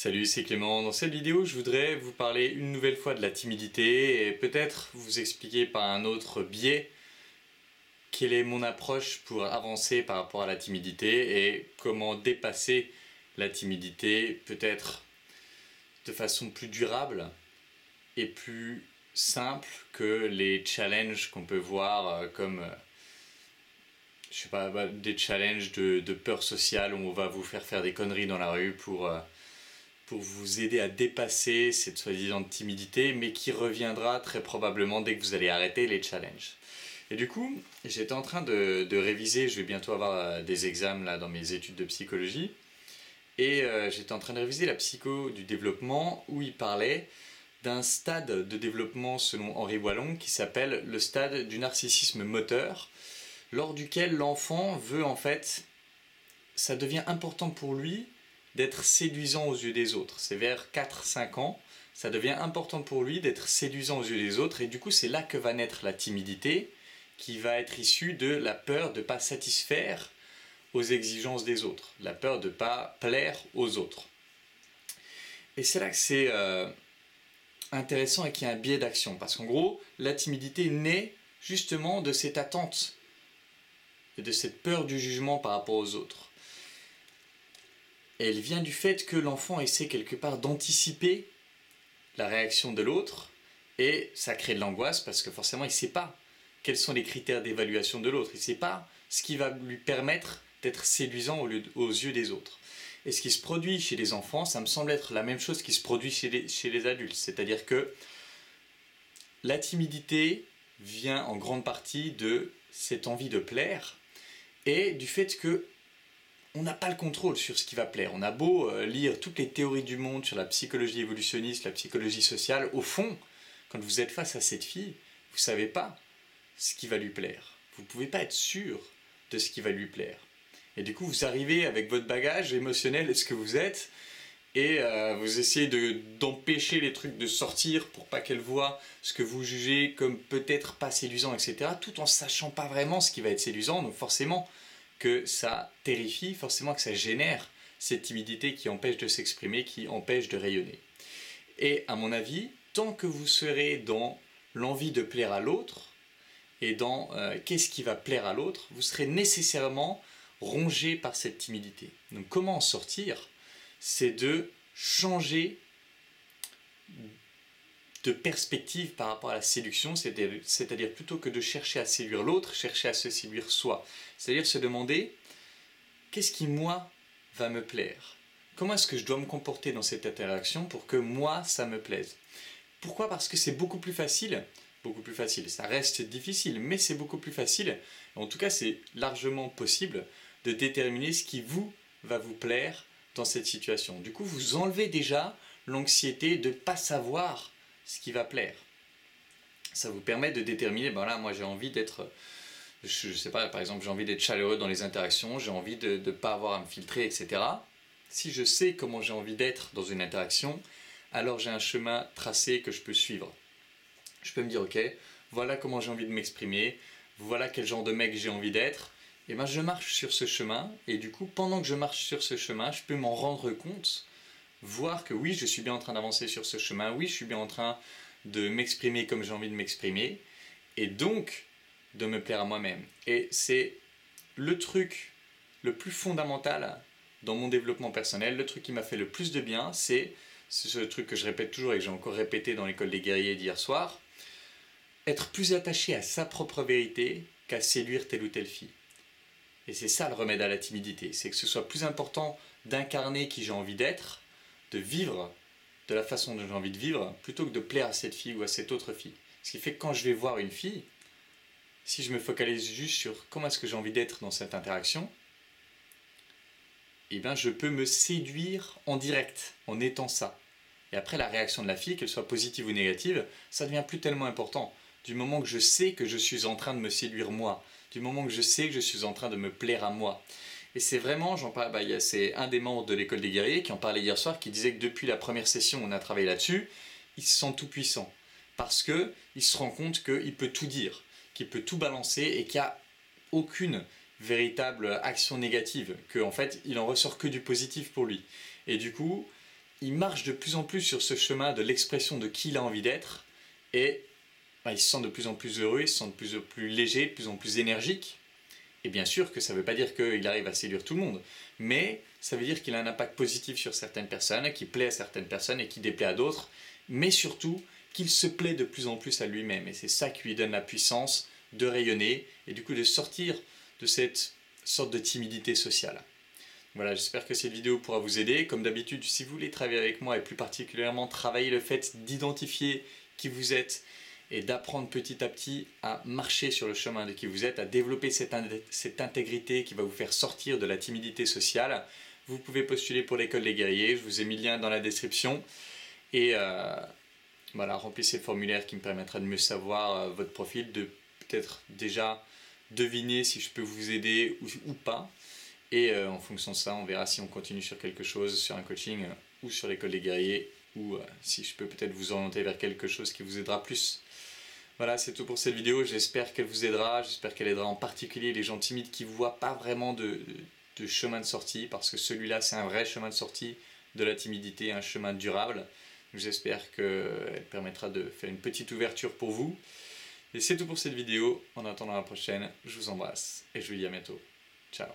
Salut, c'est Clément. Dans cette vidéo, je voudrais vous parler une nouvelle fois de la timidité et peut-être vous expliquer par un autre biais quelle est mon approche pour avancer par rapport à la timidité et comment dépasser la timidité peut-être de façon plus durable et plus simple que les challenges qu'on peut voir comme je sais pas, des challenges de peur sociale où on va vous faire des conneries dans la rue pour vous aider à dépasser cette soi-disant timidité, mais qui reviendra très probablement dès que vous allez arrêter les challenges. Et du coup, j'étais en train de réviser, je vais bientôt avoir des examens là, dans mes études de psychologie, et j'étais en train de réviser la psycho du développement, où il parlait d'un stade de développement selon Henri Wallon, qui s'appelle le stade du narcissisme moteur, lors duquel l'enfant veut en fait, ça devient important pour lui d'être séduisant aux yeux des autres. C'est vers 4-5 ans, ça devient important pour lui d'être séduisant aux yeux des autres, et du coup c'est là que va naître la timidité, qui va être issue de la peur de ne pas satisfaire aux exigences des autres, la peur de ne pas plaire aux autres. Et c'est là que c'est intéressant et qu'il y a un biais d'action, parce qu'en gros, la timidité naît justement de cette attente, et de cette peur du jugement par rapport aux autres. Et elle vient du fait que l'enfant essaie quelque part d'anticiper la réaction de l'autre, et ça crée de l'angoisse parce que forcément il ne sait pas quels sont les critères d'évaluation de l'autre, il ne sait pas ce qui va lui permettre d'être séduisant aux yeux des autres. Et ce qui se produit chez les enfants, ça me semble être la même chose qui se produit chez les adultes, c'est-à-dire que la timidité vient en grande partie de cette envie de plaire et du fait que on n'a pas le contrôle sur ce qui va plaire. On a beau lire toutes les théories du monde sur la psychologie évolutionniste, la psychologie sociale, au fond, quand vous êtes face à cette fille, vous ne savez pas ce qui va lui plaire. Vous ne pouvez pas être sûr de ce qui va lui plaire. Et du coup, vous arrivez avec votre bagage émotionnel et ce que vous êtes, et vous essayez d'empêcher les trucs de sortir pour pas qu'elle voie ce que vous jugez comme peut-être pas séduisant, etc., tout en sachant pas vraiment ce qui va être séduisant, donc forcément que ça terrifie, forcément que ça génère cette timidité qui empêche de s'exprimer, qui empêche de rayonner. Et à mon avis, tant que vous serez dans l'envie de plaire à l'autre, et dans qu'est-ce qui va plaire à l'autre, vous serez nécessairement rongé par cette timidité. Donc comment en sortir ? C'est de changer de perspective par rapport à la séduction, c'est-à-dire plutôt que de chercher à séduire l'autre, chercher à se séduire soi. C'est-à-dire se demander, qu'est-ce qui, moi, va me plaire ? Comment est-ce que je dois me comporter dans cette interaction pour que, moi, ça me plaise ? Pourquoi ? Parce que c'est beaucoup plus facile, ça reste difficile, mais c'est beaucoup plus facile, en tout cas c'est largement possible, de déterminer ce qui va vous plaire dans cette situation. Du coup, vous enlevez déjà l'anxiété de ne pas savoir ce qui va plaire. Ça vous permet de déterminer, ben là, moi j'ai envie d'être, je sais pas, par exemple, j'ai envie d'être chaleureux dans les interactions, j'ai envie de ne pas avoir à me filtrer, etc. Si je sais comment j'ai envie d'être dans une interaction, alors j'ai un chemin tracé que je peux suivre. Je peux me dire, ok, voilà comment j'ai envie de m'exprimer, voilà quel genre de mec j'ai envie d'être, et ben je marche sur ce chemin, et du coup, pendant que je marche sur ce chemin, je peux m'en rendre compte, voir que oui, je suis bien en train d'avancer sur ce chemin, oui, je suis bien en train de m'exprimer comme j'ai envie de m'exprimer, et donc de me plaire à moi-même. Et c'est le truc le plus fondamental dans mon développement personnel, le truc qui m'a fait le plus de bien, c'est ce truc que je répète toujours et que j'ai encore répété dans l'école des guerriers d'hier soir, être plus attaché à sa propre vérité qu'à séduire telle ou telle fille. Et c'est ça le remède à la timidité, c'est que ce soit plus important d'incarner qui j'ai envie d'être, de vivre de la façon dont j'ai envie de vivre, plutôt que de plaire à cette fille ou à cette autre fille. Ce qui fait que quand je vais voir une fille, si je me focalise juste sur comment est-ce que j'ai envie d'être dans cette interaction, eh bien je peux me séduire en direct, en étant ça. Et après la réaction de la fille, qu'elle soit positive ou négative, ça devient plus tellement important. Du moment que je sais que je suis en train de me séduire moi, du moment que je sais que je suis en train de me plaire à moi. Et c'est vraiment, j'en parle, c'est un des membres de l'école des guerriers qui en parlait hier soir, qui disait que depuis la première session où on a travaillé là-dessus, il se sent tout puissant. Parce qu'il se rend compte qu'il peut tout dire, qu'il peut tout balancer et qu'il n'y a aucune véritable action négative, qu'en fait il en ressort que du positif pour lui. Et du coup, il marche de plus en plus sur ce chemin de l'expression de qui il a envie d'être, et il se sent de plus en plus heureux, il se sent de plus en plus léger, de plus en plus énergique. Et bien sûr que ça ne veut pas dire qu'il arrive à séduire tout le monde, mais ça veut dire qu'il a un impact positif sur certaines personnes, qui plaît à certaines personnes et qui déplaît à d'autres, mais surtout qu'il se plaît de plus en plus à lui-même. Et c'est ça qui lui donne la puissance de rayonner et du coup de sortir de cette sorte de timidité sociale. Voilà, j'espère que cette vidéo pourra vous aider. Comme d'habitude, si vous voulez travailler avec moi et plus particulièrement travailler le fait d'identifier qui vous êtes et d'apprendre petit à petit à marcher sur le chemin de qui vous êtes, à développer cette intégrité qui va vous faire sortir de la timidité sociale, vous pouvez postuler pour l'école des guerriers. Je vous ai mis le lien dans la description. Et voilà, remplissez le formulaire qui me permettra de mieux savoir votre profil, de peut-être déjà deviner si je peux vous aider ou pas. Et en fonction de ça, on verra si on continue sur quelque chose, sur un coaching ou sur l'école des guerriers, ou si je peux peut-être vous orienter vers quelque chose qui vous aidera plus. Voilà, c'est tout pour cette vidéo. J'espère qu'elle vous aidera. J'espère qu'elle aidera en particulier les gens timides qui ne voient pas vraiment de chemin de sortie, parce que celui-là, c'est un vrai chemin de sortie de la timidité, un chemin durable. J'espère qu'elle permettra de faire une petite ouverture pour vous. Et c'est tout pour cette vidéo. En attendant la prochaine, je vous embrasse et je vous dis à bientôt. Ciao.